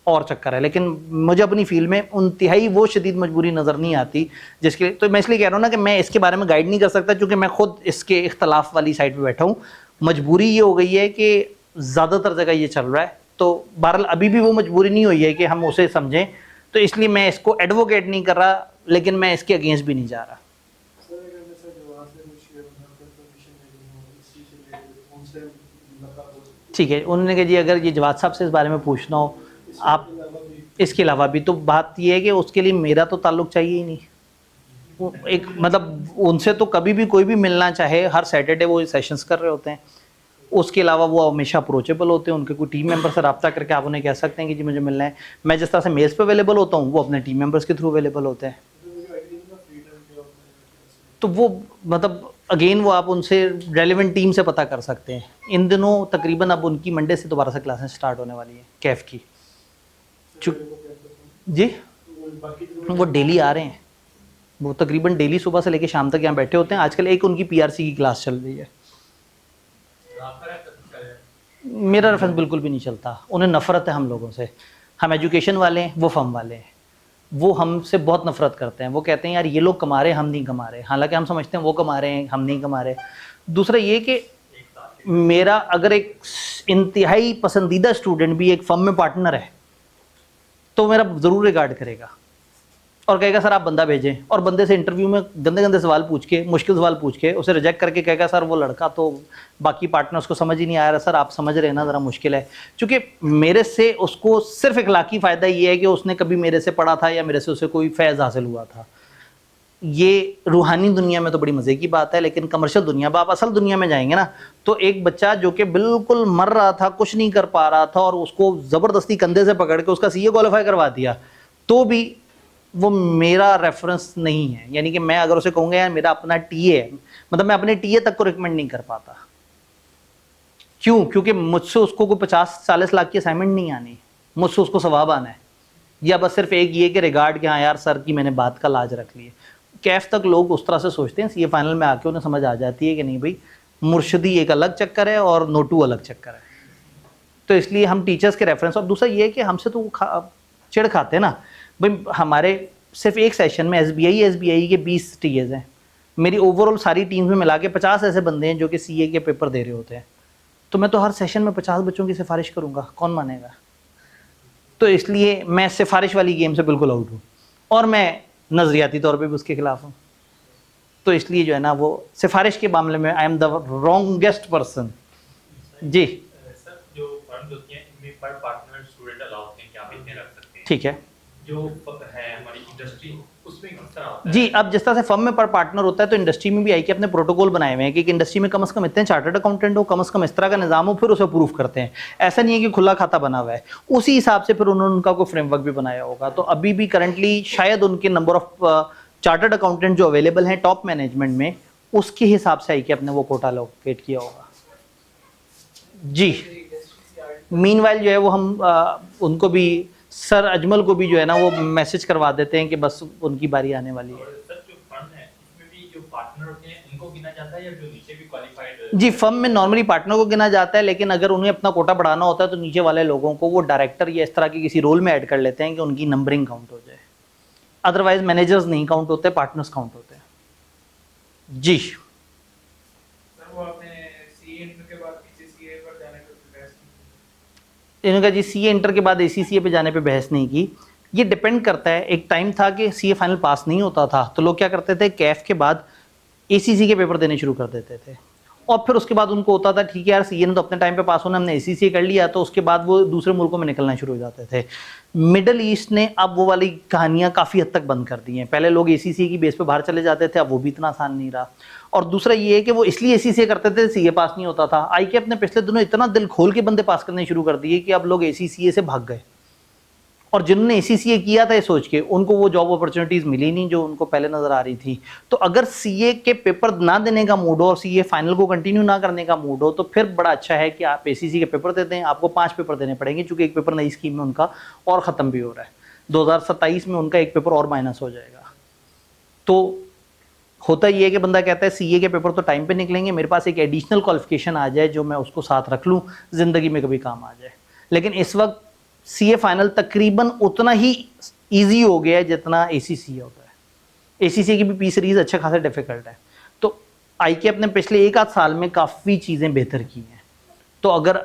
और चक्कर है, लेकिन मुझे अपनी फील्ड में इंतहाई वो शदीद मजबूरी नज़र नहीं आती जिसके, तो मैं इसलिए कह रहा हूँ ना कि मैं इसके बारे में गाइड नहीं कर सकता, क्योंकि मैं खुद इसके इख्तलाफ वाली साइड पे बैठा हूँ। मजबूरी ये हो गई है कि ज़्यादातर जगह ये चल रहा है, तो बहरहाल अभी भी वो मजबूरी नहीं हुई है कि हम उसे समझें, तो इसलिए मैं इसको एडवोकेट नहीं कर रहा, लेकिन मैं इसके अगेंस्ट भी नहीं जा रहा। ठीक है, उन्होंने कहा जी अगर ये जवाद साहब से इस बारे में पूछना हो आप, इसके अलावा भी, तो बात ये है कि उसके लिए मेरा तो ताल्लुक चाहिए ही नहीं। वो एक मतलब उनसे तो कभी भी कोई भी मिलना चाहे, हर सैटरडे वो सेशंस कर रहे होते हैं, उसके अलावा वो हमेशा अप्रोचेबल होते हैं। उनके कोई टीम मेंबर से रब्ता करके आप उन्हें कह सकते हैं कि जी मुझे मिलना है। मैं जिस तरह से मेल्स पे अवेलेबल होता हूँ, वो अपने टीम मेंबर्स के थ्रू अवेलेबल होते हैं। तो वो मतलब अगेन वो आप उनसे रेलिवेंट टीम से पता कर सकते हैं। इन दिनों तकरीबन अब उनकी मंडे से दोबारा से क्लासेस स्टार्ट होने वाली हैं कैफ की। जी बाकी दिनों वो डेली आ रहे हैं, वो तकरीबन डेली सुबह से लेकर शाम तक यहाँ बैठे होते हैं। आजकल एक उनकी पीआरसी की क्लास चल रही है। आपका रेफरेंस क्या है? मेरा रेफरेंस बिल्कुल भी नहीं चलता, उन्हें नफरत है हम लोगों से। हम एजुकेशन वाले हैं, वो फर्म वाले हैं, वो हमसे बहुत नफरत करते हैं। वो कहते हैं यार ये लोग कमा रहे हैं, हम नहीं कमा रहे। हालांकि हम समझते हैं वो कमा रहे हैं, हम नहीं कमा रहे। दूसरा ये कि मेरा अगर एक इंतहाई पसंदीदा स्टूडेंट भी एक फर्म में पार्टनर है तो मेरा ज़रूर रिगार्ड करेगा और कहेगा सर आप बंदा भेजें, और बंदे से इंटरव्यू में गंदे गंदे सवाल पूछ के, मुश्किल सवाल पूछ के उसे रिजेक्ट करके कहेगा सर वो लड़का तो बाकी पार्टनर्स को समझ ही नहीं आ रहा। सर आप समझ रहे हैं ना, ज़रा मुश्किल है। क्योंकि मेरे से उसको सिर्फ इखलाकी फ़ायदा ये है कि उसने कभी मेरे से पढ़ा था या मेरे से उसे कोई फैज़ हासिल हुआ था। ये रूहानी दुनिया में तो बड़ी मज़े की बात है, लेकिन कमर्शियल दुनिया में, आप असल दुनिया में जाएंगे ना, तो एक बच्चा जो कि बिल्कुल मर रहा था, कुछ नहीं कर पा रहा था, और उसको ज़बरदस्ती कंधे से पकड़ के उसका सीए क्वालिफाई करवा दिया, तो भी वो मेरा रेफरेंस नहीं है। यानी कि मैं अगर उसे कहूँगा यार मेरा अपना टीए है, मतलब मैं अपने टीए तक को रिकमेंड नहीं कर पाता। क्यों? क्योंकि मुझसे उसको कोई 50-40 लाख की असाइनमेंट नहीं आनी, मुझसे उसको सवाब आना है, या बस सिर्फ एक ये कि रिगार्ड कि हाँ यार सर की मैंने बात का लाज रख ली है। कैफ तक लोग उस तरह से सोचते हैं, सीए फाइनल में आके उन्हें समझ आ जाती है कि नहीं भाई, मुर्शदी एक अलग चक्कर है और नोटू अलग चक्कर है। तो इसलिए हम टीचर्स के रेफरेंस, और दूसरा ये है कि हमसे तो चिढ़ खाते हैं ना भाई। हमारे सिर्फ एक सेशन में एसबीआई के 20 टीएज हैं, मेरी ओवरऑल सारी टीम्स में मिला के 50 ऐसे बंदे हैं जो कि सीए के पेपर दे रहे होते हैं। तो मैं तो हर सेशन में 50 बच्चों की सिफारिश करूँगा, कौन मानेगा? तो इसलिए मैं सिफारिश वाली गेम से बिल्कुल आउट हूँ, और मैं नज़रियाती तौर पे भी उसके खिलाफ हूँ। तो इसलिए जो है ना, वो सिफारिश के मामले में I am the wrongest person. जी सर, जो फर्म्स होती हैं इनमें पर पार्टनर स्टूडेंट अलाउ होते हैं कि आप इतने रख सकते हैं, ठीक है। जो है हमारी इंडस्ट्री उसमें किस तरह होता है? जी, अब जिस तरह से फर्म में पर पार्टनर होता है, तो इंडस्ट्री में भी आई के अपने प्रोटोकॉल बनाए हुए हैं कि एक इंडस्ट्री में कम से कम इतने चार्टर्ड अकाउंटेंट हो, कम से कम इस तरह का निज़ाम हो, फिर उसे अप्रूव करते हैं। ऐसा नहीं है कि खुला खाता बना हुआ है, उसी हिसाब से फिर उन्होंने उनका कोई फ्रेमवर्क भी बनाया होगा। तो अभी भी करंटली शायद उनके नंबर ऑफ चार्टर्ड अकाउंटेंट जो अवेलेबल हैं टॉप मैनेजमेंट में, उसके हिसाब से आई के अपने वो कोटा लोकेट किया होगा। जी, मीनवाइल जो है वो हम उनको भी, सर अजमल को भी जो है ना वो मैसेज करवा देते हैं कि बस उनकी बारी आने वाली है। और सर, जो फर्म है इसमें भी जो पार्टनर होते हैं उनको गिना जाता है या जो नीचे भी क्वालिफाइड? जी, फर्म में नॉर्मली पार्टनर को गिना जाता है, लेकिन अगर उन्हें अपना कोटा बढ़ाना होता है तो नीचे वाले लोगों को वो डायरेक्टर या इस तरह के किसी रोल में ऐड कर लेते हैं कि उनकी नंबरिंग काउंट हो जाए। अदरवाइज मैनेजर्स नहीं काउंट होते, पार्टनर्स काउंट होते हैं। जी, सर वो आपने सीए इंटर के बाद पीसीसीए पर जाने का बहस की? इन्होंने कहा जी सीए इंटर के बाद एसीसीए पे जाने पे बहस नहीं की। ये डिपेंड करता है, एक टाइम था कि सीए फाइनल पास नहीं होता था तो लोग क्या करते थे, कैफ के बाद एसीसी के पेपर देने शुरू कर देते थे, और फिर उसके बाद उनको होता था ठीक है यार सीए ने तो अपने टाइम पे पास होना, हमने एसीसी कर लिया, तो उसके बाद वो दूसरे मुल्कों में निकलना शुरू हो जाते थे। मिडल ईस्ट ने अब वो वाली कहानियाँ काफ़ी हद तक बंद कर दी हैं। पहले लोग एसीसी की बेस पे बाहर चले जाते थे, अब वो भी इतना आसान नहीं रहा। और दूसरा ये है कि वो इसलिए एसीसी करते थे, सीए पास नहीं होता था। आई के अपने पिछले दिनों इतना दिल खोल के बंदे पास करने शुरू कर दिए कि अब लोग एसीसीए से भाग गए, और जिन्होंने एसीसीए किया था ये सोच के, उनको वो जॉब अपॉर्चुनिटीज़ मिली नहीं जो उनको पहले नज़र आ रही थी। तो अगर सीए के पेपर ना देने का मूड हो और सीए फाइनल को कंटिन्यू ना करने का मूड हो, तो फिर बड़ा अच्छा है कि आप एसीसी के पेपर देते हैं। आपको 5 पेपर देने पड़ेंगे, चूँकि एक पेपर नई स्कीम में उनका और ख़त्म भी हो रहा है। 2027 में उनका एक पेपर और माइनस हो जाएगा। तो होता ये है कि बंदा कहता है सीए के पेपर तो टाइम पे निकलेंगे, मेरे पास एक एडिशनल क्वालिफिकेशन आ जाए जो मैं उसको साथ रख लूँ, ज़िंदगी में कभी काम आ जाए। लेकिन इस वक्त सीए फाइनल तकरीबन उतना ही इजी हो गया है जितना एसीसी होता है। एसीसी की भी पी सीरीज़ अच्छे खासे डिफ़िकल्ट है। तो आई के अपने पिछले 1 आध साल में काफ़ी चीज़ें बेहतर की हैं। तो अगर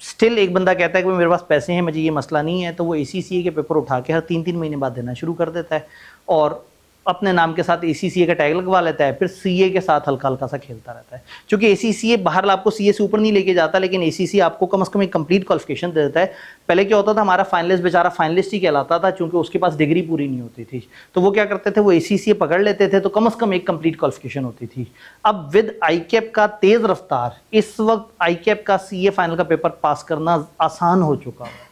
स्टिल एक बंदा कहता है कि मेरे पास पैसे हैं, मुझे ये मसला नहीं है, तो वो एसीसी के पेपर उठा के हर 3-3 महीने बाद देना शुरू कर देता है, और अपने नाम के साथ एसीसीए का टैग लगवा लेता है, फिर सीए के साथ हल्का हल्का सा खेलता रहता है। क्योंकि एसीसीए बाहर आपको सीए से ऊपर नहीं लेके जाता, लेकिन एसीसी आपको कम से कम एक कंप्लीट क्वालिफिकेशन दे देता है। पहले क्या होता था, हमारा फाइनलिस्ट बेचारा फाइनलिस्ट ही कहलाता था, क्योंकि उसके पास डिग्री पूरी नहीं होती थी। तो वो क्या करते थे, वो एसीसीए पकड़ लेते थे, तो कम से कम एक कंप्लीट क्वालिफिकेशन होती थी। अब विद आईकैप का तेज़ रफ्तार, इस वक्त आईकैप का सीए फाइनल का पेपर पास करना आसान हो चुका है।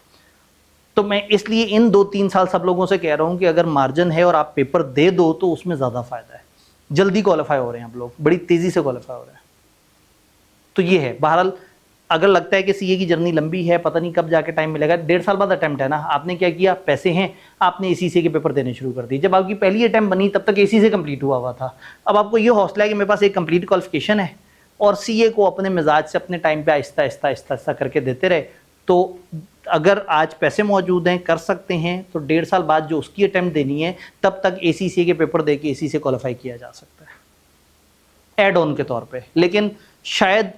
तो मैं इसलिए इन 2-3 साल सब लोगों से कह रहा हूँ कि अगर मार्जिन है और आप पेपर दे दो तो उसमें ज़्यादा फ़ायदा है। जल्दी क्वालिफाई हो रहे हैं आप लोग, बड़ी तेज़ी से क्वालिफाई हो रहे हैं। तो ये है। बहरहाल अगर लगता है कि सीए की जर्नी लंबी है, पता नहीं कब जाके टाइम मिलेगा, 1.5 साल बाद अटैम्प्ट है ना, आपने क्या किया, पैसे हैं, आपने एसीसी के पेपर देने शुरू कर दिए। जब आपकी पहली अटैम्प्ट बनी तब तक एसी से कंप्लीट हुआ था। अब आपको ये हौसला है कि मेरे पास एक कंप्लीट क्वालिफिकेशन है और सीए को अपने मिजाज से अपने टाइम पे आहिस्ता आहिस्ता आहिस्ता आहिस्ता करके देते रहे। तो अगर आज पैसे मौजूद हैं, कर सकते हैं, तो 1.5 साल बाद जो उसकी अटैम्प्ट देनी है तब तक एसीसी के पेपर दे के एसी से क्वालिफाई किया जा सकता है एड ऑन के तौर पे। लेकिन शायद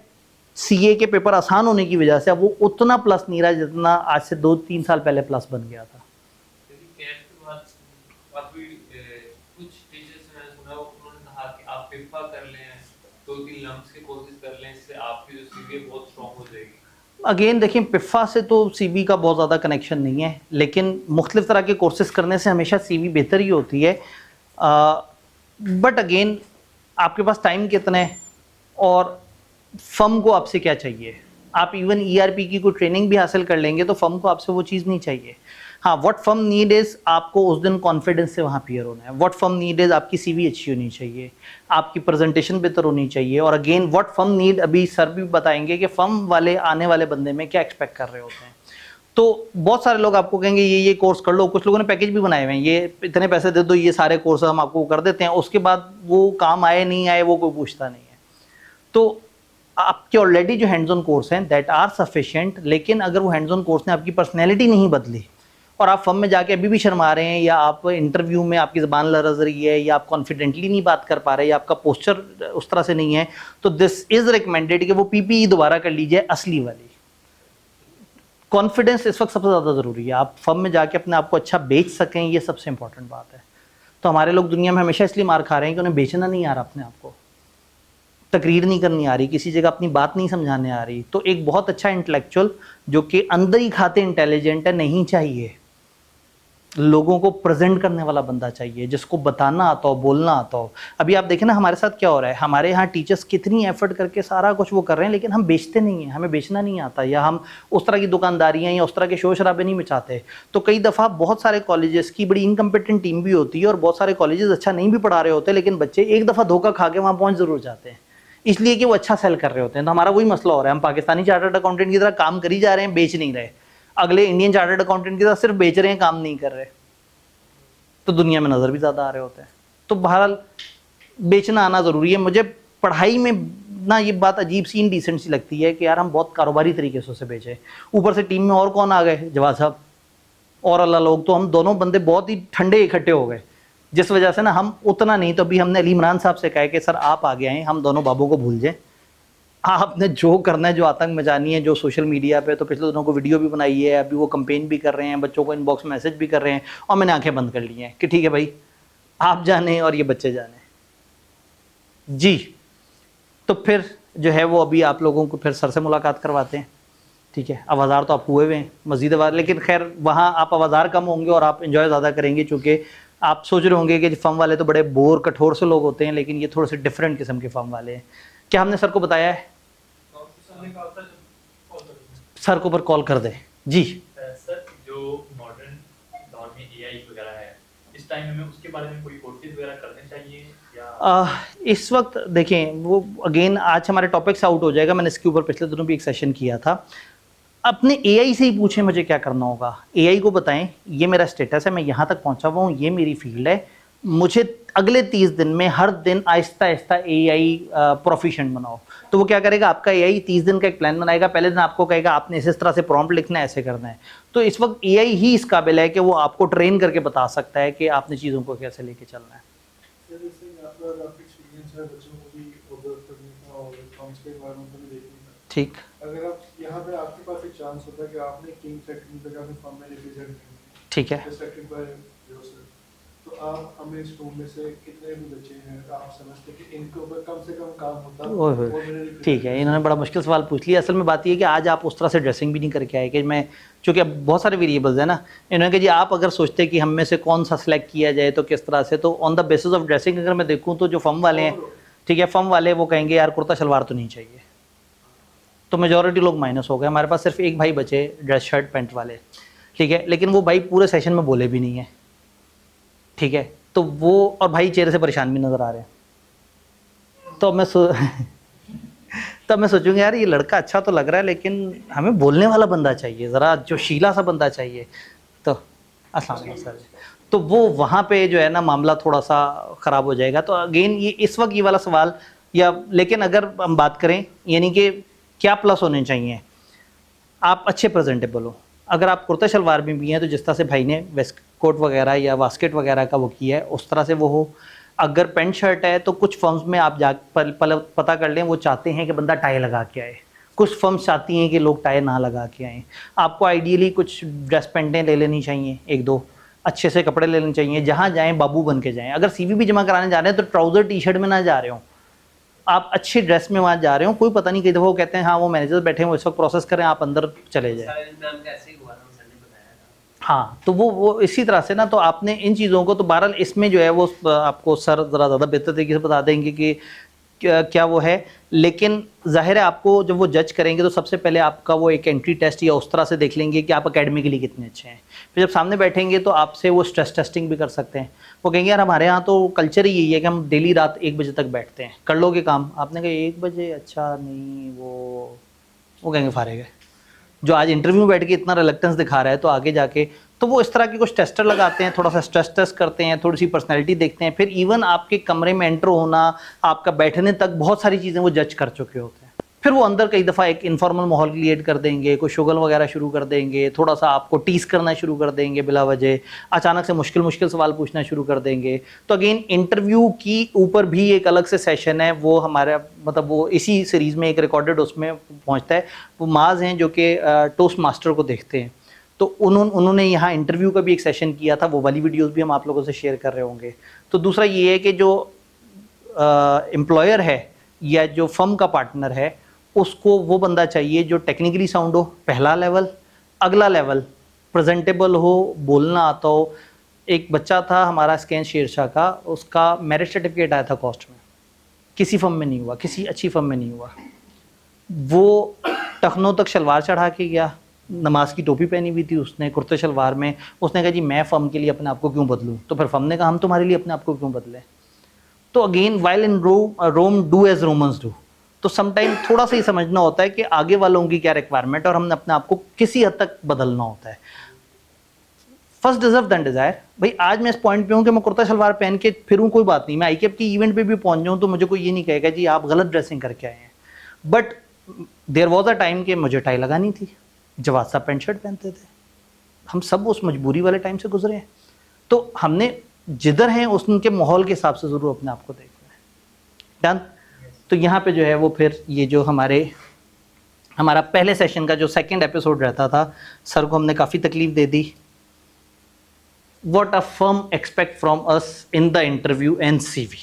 सीए के पेपर आसान होने की वजह से अब वो उतना प्लस नहीं रहा जितना आज से 2-3 साल पहले प्लस बन गया था। लेकिन कैट के बाद काफी कुछ टीचर्स से मैंने सुना उन्होंने कहा कि आप पिपा कर लें, 2-3 लम्स की कोशिश कर लें, इससे आपकी जो सीवी बहुत स्ट्रॉन्ग हो जाएगी। अगेन देखिए, पिफा से तो सीवी का बहुत ज़्यादा कनेक्शन नहीं है, लेकिन मुख्तलिफ तरह के कोर्सेज करने से हमेशा सीवी बेहतर ही होती है। बट अगेन आपके पास टाइम कितना है और फर्म को आपसे क्या चाहिए। आप इवन ईआरपी की कोई ट्रेनिंग भी हासिल कर लेंगे तो फर्म को आपसे वो चीज़ नहीं चाहिए। हाँ, व्हाट फर्म नीड इज़ आपको उस दिन कॉन्फिडेंस से वहाँ अपीयर होना है। व्हाट फर्म नीड इज़ आपकी सीवी अच्छी होनी चाहिए, आपकी प्रेजेंटेशन बेहतर होनी चाहिए। और अगेन व्हाट फर्म नीड, अभी सर भी बताएंगे कि फर्म वाले आने वाले बंदे में क्या एक्सपेक्ट कर रहे होते हैं। तो बहुत सारे लोग आपको कहेंगे ये कोर्स कर लो, कुछ लोगों ने पैकेज भी बनाए हुए हैं, ये इतने पैसे दे दो, ये सारे कोर्स हम आपको कर देते हैं, उसके बाद वो काम आए नहीं आए वो कोई पूछता नहीं है। तो आपके ऑलरेडी जो हैंड्स ऑन कोर्स हैं दैट आर सफिशिएंट, लेकिन अगर वो हैंड्स ऑन कोर्स ने आपकी पर्सनैलिटी नहीं बदली और आप फर्म में जाके अभी भी शर्मा रहे हैं, या आप इंटरव्यू में आपकी ज़बान लरज़ रही है, या आप कॉन्फिडेंटली नहीं बात कर पा रहे, या आपका पोस्चर उस तरह से नहीं है, तो दिस इज़ रिकमेंडेड कि वो पीपीई दोबारा कर लीजिए असली वाली। कॉन्फिडेंस इस वक्त सबसे ज़्यादा ज़रूरी है। आप फर्म में जाके अपने आप को अच्छा बेच सकें, ये सबसे इंपॉर्टेंट बात है। तो हमारे लोग दुनिया में हमेशा इसलिए मार खा रहे हैं कि उन्हें बेचना नहीं आ रहा, अपने आप को तकरीर नहीं करनी आ रही, किसी जगह अपनी बात नहीं समझाने आ रही। तो एक बहुत अच्छा इंटेलेक्चुअल जो कि अंदर ही खाते इंटेलिजेंट है नहीं चाहिए, लोगों को प्रेजेंट करने वाला बंदा चाहिए, जिसको बताना आता हो, बोलना आता हो। अभी आप देखें ना हमारे साथ क्या हो रहा है, हमारे यहाँ टीचर्स कितनी एफर्ट करके सारा कुछ वो कर रहे हैं, लेकिन हम बेचते नहीं हैं, हमें बेचना नहीं आता, या हम उस तरह की दुकानदारियाँ या उस तरह के शोर शराबे नहीं मचाते। तो कई दफ़ा बहुत सारे कॉलेजेस की बड़ी इनकम्पिटेंट टीम भी होती है और बहुत सारे कॉलेजेस अच्छा नहीं भी पढ़ा रहे होते, लेकिन बच्चे एक दफ़ा धोखा खा के वहाँ पहुँच ज़रूर जाते हैं, इसलिए कि वो अच्छा सेल कर रहे होते हैं। तो हमारा वही मसला हो रहा है, हम पाकिस्तानी चार्टर्ड अकाउंटेंट की तरह काम कर ही जा रहे हैं, बेच नहीं रहे। अगले इंडियन चार्टर्ड अकाउंटेंट की तरह सिर्फ बेच रहे हैं, काम नहीं कर रहे। तो दुनिया में नज़र भी ज़्यादा आ रहे होते हैं। तो बहरहाल बेचना आना ज़रूरी है। मुझे पढ़ाई में ना ये बात अजीब सी इनडिसेंट सी लगती है कि यार हम बहुत कारोबारी तरीके से उसे बेचें। ऊपर से टीम में और कौन आ गए, जवाद साहब और अल्लाह लोग, तो हम दोनों बंदे बहुत ही ठंडे इकट्ठे हो गए, जिस वजह से ना हम उतना नहीं। तो अभी हमने अली इमरान साहब से कहा कि सर आप आगे आएँ, हम दोनों बाबू को भूल जाएँ, आपने जो करना है, जो आतंक मचानी है, जो सोशल मीडिया पे, तो पिछले दिनों को वीडियो भी बनाई है, अभी वो कंपेन भी कर रहे हैं, बच्चों को इनबॉक्स मैसेज भी कर रहे हैं, और मैंने आंखें बंद कर ली हैं कि ठीक है भाई आप जाने और ये बच्चे जाने जी। तो फिर जो है वो अभी आप लोगों को फिर सर से मुलाकात करवाते हैं, ठीक है। आवाज़ार तो आप हुए हुए हैं मज़ीद आवाज़, लेकिन खैर वहाँ आप आवाज़ार कम होंगे और आप इन्जॉय ज़्यादा करेंगे, चूँकि आप सोच रहे होंगे कि फर्म वाले तो बड़े बोर कठोर से लोग होते हैं, लेकिन ये थोड़े से डिफरेंट किस्म के फर्म वाले हैं। क्या हमने सर को बताया है? सर को पर कॉल कर दे जी। सर जो मॉडर्न दौर में एआई वगैरह है, इस टाइम में उसके बारे में कोई कोर्सेज वगैरह करने चाहिए या इस वक्त देखें, वो अगेन आज हमारे टॉपिक से आउट हो जाएगा, मैंने इसके ऊपर पिछले दिनों भी एक सेशन किया था। अपने एआई से ही पूछें मुझे क्या करना होगा, एआई को बताएं ये मेरा स्टेटस है, मैं यहाँ तक पहुँचा हुआ हूँ, ये मेरी फील्ड है, मुझे अगले 30 दिन में हर दिन आहिस्ता आहिस्ता एआई प्रोफिशिएंट बनाओ। तो वो क्या करेगा, आपका एआई 30 दिन का एक प्लान बनाएगा। पहले दिन आपको कहेगा आपने इस तरह से प्रॉम्प्ट लिखना है, ऐसे करना है। तो इस वक्त एआई ही इस काबिल है कि वो आपको ट्रेन करके बता सकता है कि आपने चीज़ों को कैसे लेके चलना है। ठीक, अगर आप यहाँ पे आपके पास एक चांस होता है कि आपने किंग सेक्रेटरी पे जाके फॉर्म में रिप्रेजेंट करना, ठीक है, सेक्रेटरी बाय योरसेल्फ, तो आप हमें इस रूम में से कितने भी बच्चे हैं, आप समझते हैं कि इनके ऊपर कम से कम काम होता है? ओह ठीक है, इन्होंने बड़ा मुश्किल सवाल पूछ लिया। असल में बात ये है कि आज आप उस तरह से ड्रेसिंग भी नहीं करके आए कि मैं, चूँकि अब बहुत सारे वेरिएबल्स हैं ना, इन्होंने कहा जी आप अगर सोचते हैं कि हम में से कौन सा सिलेक्ट किया जाए तो किस तरह से, तो on the basis of dressing अगर मैं देखूँ तो जो फर्म वाले हैं, ठीक है, फर्म वाले वो कहेंगे यार कुर्ता शलवार तो नहीं चाहिए, तो मेजॉरिटी लोग माइनस हो गए। हमारे पास सिर्फ एक भाई बचे ड्रेस शर्ट पैंट वाले, ठीक है, लेकिन वो भाई पूरे सेशन में बोले भी नहीं है, ठीक है। तो वो, और भाई चेहरे से परेशान भी नज़र आ रहे हैं, तो मैं तब मैं सोचूंगा यार ये लड़का अच्छा तो लग रहा है लेकिन हमें बोलने वाला बंदा चाहिए, ज़रा जो शीला सा बंदा चाहिए। तो अस्सलाम वालेकुम सर। तो वो वहाँ पे जो है ना मामला थोड़ा सा ख़राब हो जाएगा। तो अगेन ये इस वक्त ये वाला सवाल या, लेकिन अगर हम बात करें यानी कि क्या प्लस होने चाहिए, आप अच्छे प्रेजेंटेबल हो। अगर आप कुर्ता शलवार में भी हैं तो जिस तरह से भाई ने वेस्ट कोट वगैरह या वास्केट वगैरह का वो किया है उस तरह से वो हो। अगर पेंट शर्ट है तो कुछ फर्म्स में आप जा पता कर लें, वो चाहते हैं कि बंदा टाई लगा के आए। कुछ फर्म्स चाहती हैं कि लोग टाई ना लगा के आएँ। आपको आइडियली कुछ ड्रेस पेंटें ले लेनी चाहिए, एक दो अच्छे से कपड़े ले लेने चाहिए। जहाँ जाएँ बाबू बन के जाएँ। अगर CV भी जमा कराने जा रहे हैं तो ट्राउज़र टी शर्ट में ना जा रहे हो, आप अच्छी ड्रेस में वहाँ जा रहे हो। कोई पता नहीं, कई दफ़ा वो कहते हैं हाँ वो मैनेजर बैठे हैं वो इस वक्त प्रोसेस करें, आप अंदर चले जाए। हाँ, तो वो इसी तरह से ना, तो आपने इन चीज़ों को तो बहरहाल इसमें जो है वो आपको सर ज़रा ज़्यादा बेहतर तरीके से बता देंगे कि क्या वो है। लेकिन ज़ाहिर है आपको जब वो जज करेंगे तो सबसे पहले आपका वो एक एंट्री टेस्ट या उस तरह से देख लेंगे कि आप अकेडमिकली कितने अच्छे हैं। फिर जब सामने बैठेंगे तो आपसे वो स्ट्रेस टेस्टिंग भी कर सकते हैं। वो कहेंगे यार हमारे यहाँ तो कल्चर ही यही है कि हम डेली रात 1 बजे तक बैठते हैं, कर लोगे काम? आपने कहा 1 बजे, अच्छा नहीं, वो कहेंगे फारेग है। जो आज इंटरव्यू में बैठ के इतना रिलक्टेंस दिखा रहा है तो आगे जाके तो वो इस तरह के कुछ टेस्टर लगाते हैं, थोड़ा सा स्ट्रेस टेस्ट करते हैं, थोड़ी सी पर्सनैलिटी देखते हैं। फिर इवन आपके कमरे में एंटर होना, आपका बैठने तक बहुत सारी चीज़ें वो जज कर चुके होते हैं। फिर वो अंदर कई दफ़ा एक इनफॉर्मल माहौल क्रिएट कर देंगे, कोई शुगल वगैरह शुरू कर देंगे, थोड़ा सा आपको टीस करना शुरू कर देंगे बिला वजह, अचानक से मुश्किल सवाल पूछना शुरू कर देंगे। तो अगेन इंटरव्यू की ऊपर भी एक अलग से सेशन है, वो हमारा मतलब वो इसी सीरीज़ में एक रिकॉर्डेड उसमें पहुँचता है। वो माज हैं जो कि टोस्ट मास्टर को देखते हैं, तो उन्होंने यहाँ इंटरव्यू का भी एक सेशन किया था, वो वाली वीडियोस भी हम आप लोगों से शेयर कर रहे होंगे। तो दूसरा ये है कि जो एम्प्लॉयर है या जो फर्म का पार्टनर है उसको वो बंदा चाहिए जो टेक्निकली साउंड हो, पहला लेवल। अगला लेवल प्रेजेंटेबल हो, बोलना आता हो। एक बच्चा था हमारा स्कैन शेरशाह का, उसका मेरिट सर्टिफिकेट आया था कॉस्ट में, किसी फर्म में नहीं हुआ, किसी अच्छी फर्म में नहीं हुआ। वो टखनों तक शलवार चढ़ा के गया, नमाज की टोपी पहनी हुई थी उसने, कुर्ते शलवार में। उसने कहा जी मैं फ़र्म के लिए अपने आप को क्यों बदलूं? तो फिर फ़र्म ने कहा हम तुम्हारे लिए अपने आप को क्यों बदलें? तो again while in Rome do as Romans do. तो समटाइम थोड़ा सा ही समझना होता है कि आगे वालों की क्या रिक्वायरमेंट और हमने अपने आप को किसी हद तक बदलना होता है। First deserve then desire. भाई आज मैं इस पॉइंट पे हूँ कि मैं कुर्ता शलवार पहन के फिरूँ, कोई बात नहीं। मैं आईकेप की इवेंट पे भी पहुँच जाऊँ तो मुझे कोई ये नहीं कहेगा जी आप गलत ड्रेसिंग करके आए हैं। But there was a time कि मुझे टाई लगानी थी, जवाद साहब पैंट शर्ट पहनते थे। हम सब उस मजबूरी वाले टाइम से गुजरे हैं। तो हमने जिधर हैं उनके माहौल के हिसाब से ज़रूर अपने आप को देखना है। डन। तो यहाँ पे जो है वो फिर ये जो हमारा पहले सेशन का जो सेकंड एपिसोड रहता था, सर को हमने काफ़ी तकलीफ दे दी। What a firm expect from us in the interview and CV।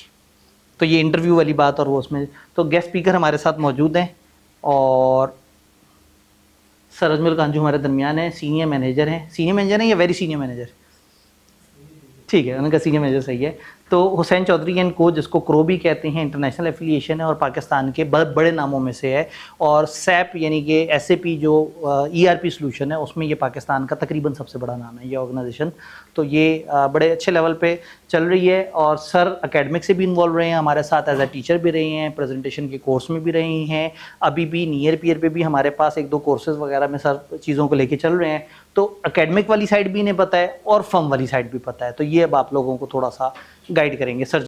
तो ये इंटरव्यू वाली बात और वो उसमें तो गेस्ट स्पीकर हमारे साथ मौजूद हैं और सर अजमल कांजू हमारे दरमियान है, सीनियर मैनेजर हैं। सीनियर मैनेजर हैं या वेरी सीनियर मैनेजर? ठीक है, उनका सीनियर मैनेजर सही है। तो हुसैन चौधरी एंड को, जिसको क्रो भी कहते हैं, इंटरनेशनल एफिलिएशन है और पाकिस्तान के बहुत बड़े नामों में से है। और SAP यानी कि SAP जो ERP सोल्यूशन है उसमें ये पाकिस्तान का तकरीबन सबसे बड़ा नाम है ये ऑर्गेनाइजेशन। तो ये बड़े अच्छे लेवल पे चल रही है। और सर एकेडमिक से भी इन्वॉल्व रहे हैं हमारे साथ, एज अ टीचर भी रहे हैं, प्रेजेंटेशन के कोर्स में भी रही हैं। अभी भी नियर पीयर पे भी हमारे पास 1-2 कोर्सेज वगैरह में सर चीज़ों को लेके चल रहे हैं। तो एकेडमिक वाली साइड भी इन्हें पता है और फर्म वाली साइड भी पता है। तो ये अब आप लोगों को थोड़ा सा गाइड करेंगे सर।